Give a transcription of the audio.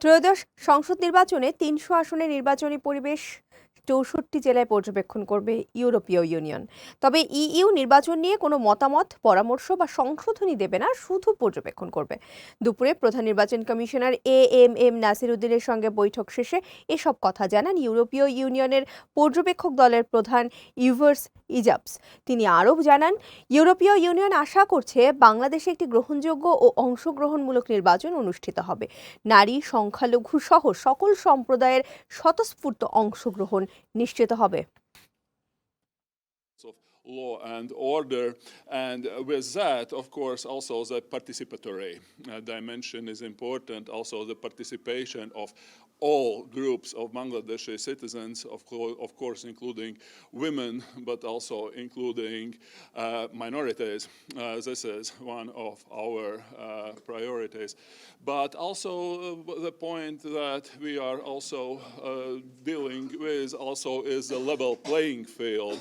ত্রয়োদশ সংসদ নির্বাচনে ৩০০ আসনের নির্বাচনী পরিবেশ ৬৪ জেলায় পর্যবেক্ষণ করবে ইউরোপীয় ইউনিয়ন। তবে ইইউ নির্বাচন নিয়ে কোনো মতামত, পরামর্শ বা সংশোধনী দেবে না, শুধু পর্যবেক্ষণ করবে। দুপুরে প্রধান নির্বাচন কমিশনার এএমএম নাসির উদ্দিনের সঙ্গে বৈঠক শেষে এসব কথা জানান ইউরোপীয় ইউনিয়নের পর্যবেক্ষক দলের প্রধান ইভার্স ইজাবস। তিনি আরও জানান, ইউরোপীয় ইউনিয়ন আশা করছে বাংলাদেশে একটি গ্রহণযোগ্য ও অংশগ্রহণমূলক নির্বাচন অনুষ্ঠিত হবে। নারী, সংখ্যালঘু সহ সকল সম্প্রদায়ের স্বতঃস্ফূর্ত অংশগ্রহণ নিশ্চিত হবে। Of law and order, and with that, of course, also the participatory dimension is important. Also, the participation of all groups of Bangladeshi citizens, of course, including women, but also including minorities. This is one of our priorities. But also the point that we are also dealing with also is the level playing field.